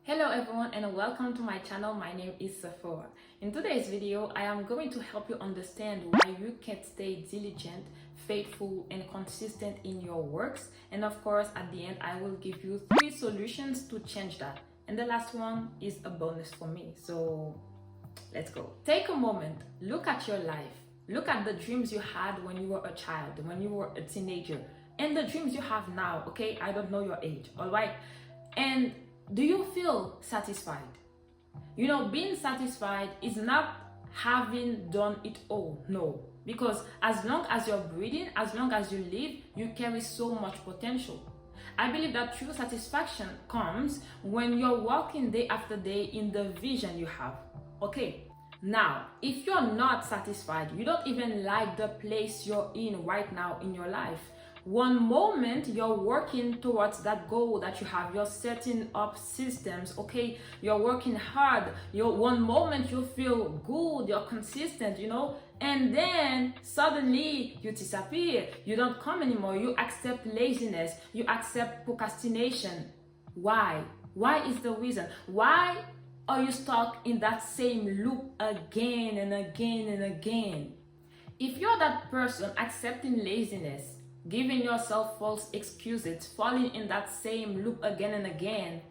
Hello everyone and welcome to my channel. My name is Sephora. In today's video, I am going to help you understand why you can stay diligent, faithful and consistent in your works. And of course, at the end, I will give you 3 solutions to change that. And the last one is a bonus for me. So let's go. Take a moment, look at your life. Look at the dreams you had when you were a child, when you were a teenager, and the dreams you have now, okay? I don't know your age, all right? And do you feel satisfied? You know, being satisfied is not having done it all, no. Because as long as you're breathing, as long as you live, you carry so much potential. I believe that true satisfaction comes when you're walking day after day in the vision you have, okay? Now, if you're not satisfied, you don't even like the place you're in right now in your life. One moment you're working towards that goal that you have, you're setting up systems, okay? You're working hard. One moment you feel good, you're consistent, you know? And then suddenly you disappear. You don't come anymore. You accept laziness. You accept procrastination. Why? Why is the reason? Why are you stuck in that same loop again and again and again? If you're that person accepting laziness, giving yourself false excuses, falling in that same loop again and again,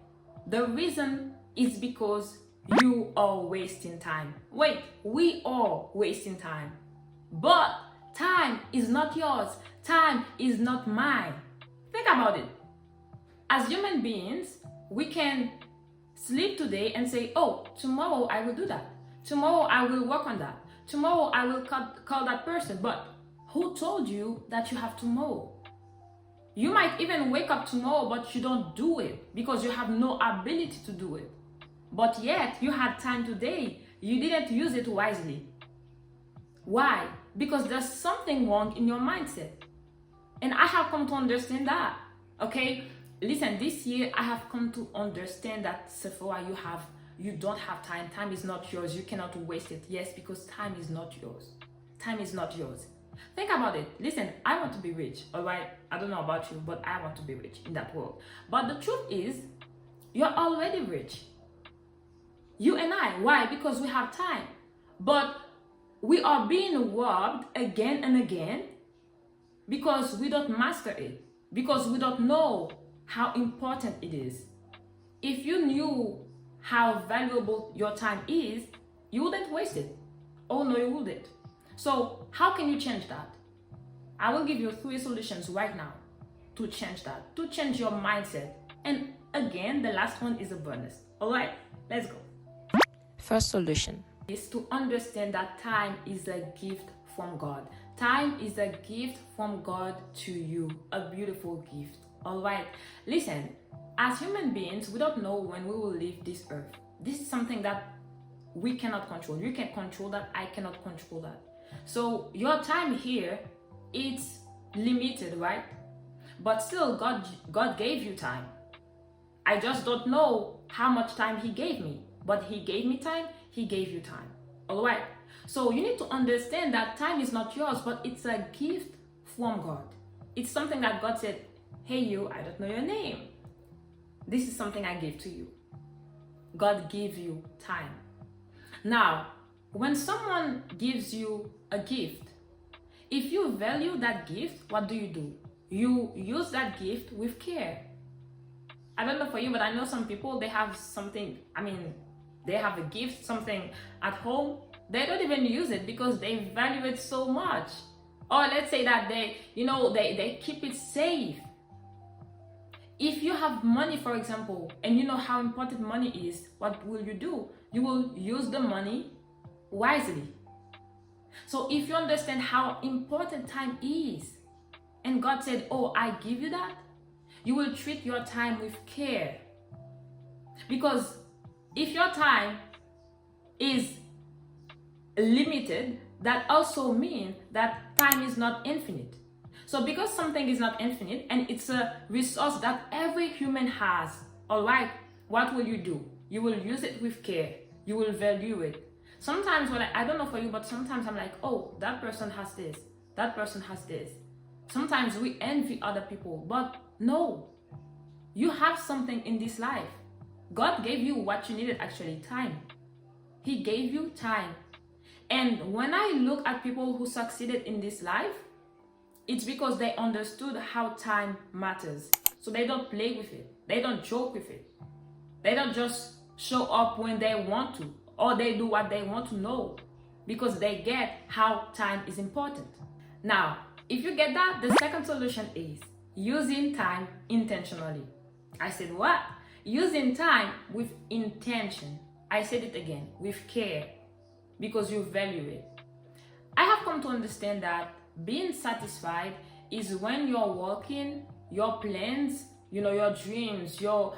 the reason is because you are wasting time. Wait, we are wasting time. But time is not yours. Time is not mine. Think about it. As human beings, we can sleep today and say, oh, tomorrow I will do that. Tomorrow I will work on that. Tomorrow I will call that person. But who told you that you have tomorrow? You might even wake up tomorrow, but you don't do it because you have no ability to do it. But yet, you had time today. You didn't use it wisely. Why? Because there's something wrong in your mindset. And I have come to understand that. Okay? Listen, this year, I have come to understand that, Sephora, you don't have time. Time is not yours. You cannot waste it. Yes, because time is not yours. Time is not yours. Think about it. Listen, I want to be rich, all right? I don't know about you, but I want to be rich in that world. But the truth is, you're already rich. You and I. Why? Because we have time. But we are being robbed again and again because we don't master it. Because we don't know how important it is. If you knew how valuable your time is, you wouldn't waste it. Oh no, you wouldn't. So how can you change that? I will give you 3 solutions right now to change that, to change your mindset. And again, the last one is a bonus. All right, let's go. First solution is to understand that time is a gift from God. Time is a gift from God to you, a beautiful gift. All right, listen, as human beings, we don't know when we will leave this earth. This is something that we cannot control. You can control that. I cannot control that. So your time here, it's limited, right? But still, God gave you time. I just don't know how much time He gave me. But He gave me time, He gave you time. All right? So you need to understand that time is not yours, but it's a gift from God. It's something that God said, hey you, I don't know your name. This is something I gave to you. God gave you time. Now, when someone gives you a gift, if you value that gift, what do? You use that gift with care. I don't know for you, but I know some people, they have something, they have a gift, something at home. They don't even use it because they value it so much. Or let's say that they keep it safe. If you have money, for example, and you know how important money is, what will you do? You will use the money wisely. So if you understand how important time is, and God said, oh, I give you that, you will treat your time with care. Because if your time is limited, that also means that time is not infinite. So because something is not infinite and it's a resource that every human has, all right, what will you do? You will use it with care. You will value it. Sometimes I don't know for you, but sometimes I'm like, oh, that person has this. That person has this. Sometimes we envy other people, but no. You have something in this life. God gave you what you needed, actually, time. He gave you time. And when I look at people who succeeded in this life, it's because they understood how time matters. So they don't play with it. They don't joke with it. They don't just show up when they want to, or they do what they want to know, because they get how time is important. Now, if you get that, the second solution is using time intentionally. I said what? Using time with intention. I said it again, with care, because you value it. I have come to understand that being satisfied is when you're working your plans, your dreams, your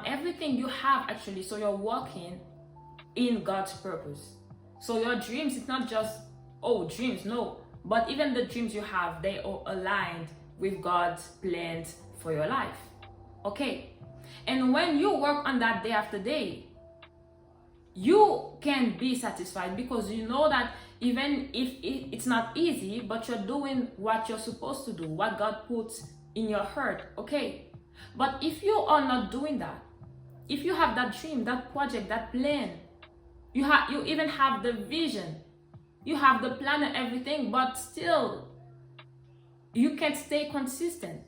everything you have, actually. So you're working in God's purpose. So your dreams, it's not just dreams, no, but even the dreams you have, they are aligned with God's plans for your life. Okay, and when you work on that day after day, you can be satisfied, because you know that even if it's not easy, but you're doing what you're supposed to do, what God puts in your heart. Okay, but if you are not doing that, if you have that dream, that project, that plan, you even have the vision, you have the plan and everything, but still you can't stay consistent,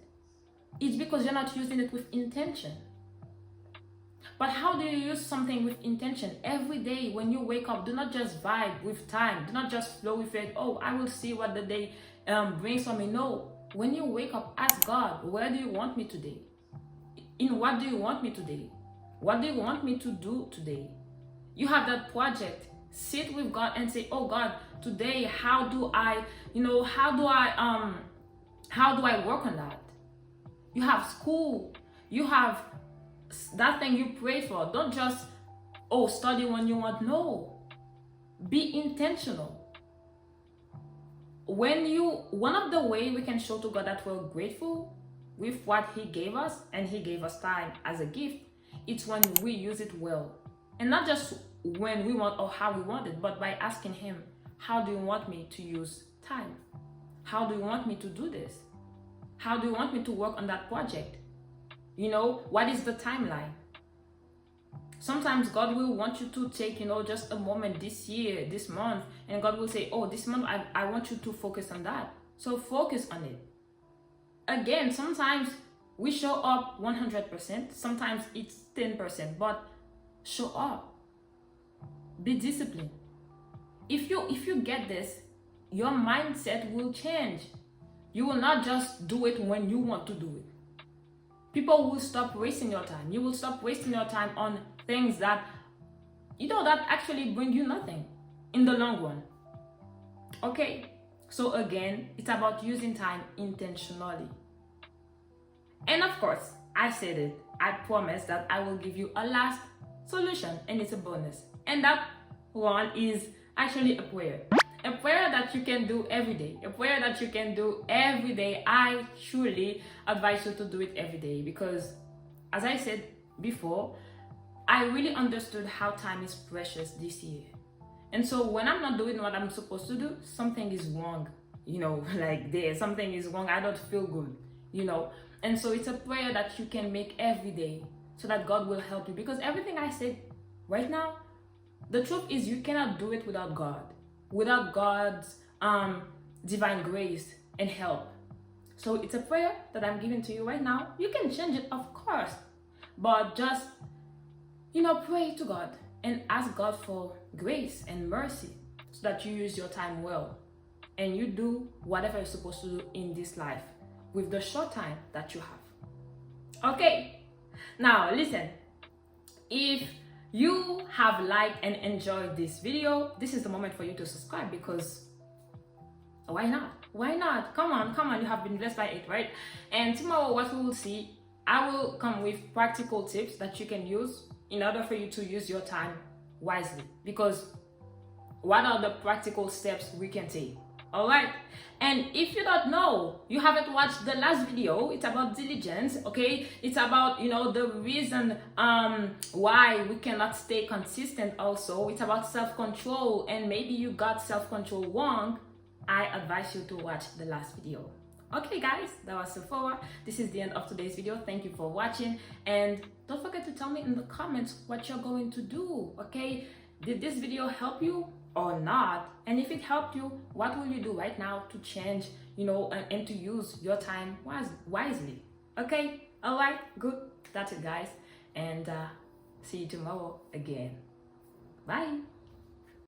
it's because you're not using it with intention. But how do you use something with intention? Every day when you wake up, do not just vibe with time. Do not just flow with it. Oh, I will see what the day brings for me. No. When you wake up, ask God, where do you want me today? In what do you want me today? What do you want me to do today? You have that project. Sit with God and say, oh God, today, how do I work on that? You have school. You have that thing you prayed for. Don't just study when you want. No, be intentional. One of the way we can show to God that we're grateful with what He gave us, and He gave us time as a gift, it's when we use it well, and not just when we want or how we want it, but by asking Him, how do you want me to use time? How do you want me to do this? How do you want me to work on that project? What is the timeline? Sometimes God will want you to take, just a moment this year, this month, and God will say, oh, this month I want you to focus on that. So focus on it. Again, sometimes we show up 100%, sometimes it's 10%, but show up. Be disciplined. If you get this, your mindset will change. You will not just do it when you want to do it. People will stop wasting your time. You will stop wasting your time on things that that actually bring you nothing in the long run. Okay, so again, it's about using time intentionally. And of course, I said it, I promise that I will give you a last solution, and it's a bonus. And that one is actually a prayer. A prayer that you can do every day. A prayer that you can do every day. I truly advise you to do it every day, because as I said before, I really understood how time is precious this year. And so when I'm not doing what I'm supposed to do, something is wrong. Something is wrong. I don't feel good, And so it's a prayer that you can make every day, so that God will help you. Because everything I said right now, the truth is you cannot do it without God. Without God's divine grace and help. So it's a prayer that I'm giving to you right now. You can change it, of course, but just pray to God and ask God for grace and mercy, so that you use your time well and you do whatever you're supposed to do in this life with the short time that you have. Okay, now listen, if you have liked and enjoyed this video, this is the moment for you to subscribe, because why not? Come on, you have been blessed by it, right? And tomorrow, what we will see, I will come with practical tips that you can use in order for you to use your time wisely. Because what are the practical steps we can take? All right. And if you don't know, you haven't watched the last video, it's about diligence. Okay, it's about the reason why we cannot stay consistent. Also, it's about self-control, and maybe you got self-control wrong. I advise you to watch the last video. Okay guys, that was Sephora. This is the end of today's video. Thank you for watching, and don't forget to tell me in the comments what you're going to do. Okay, did this video help you or not? And if it helped you, what will you do right now to change, and to use your time wisely? Okay, all right, good. That's it guys, and see you tomorrow again. Bye.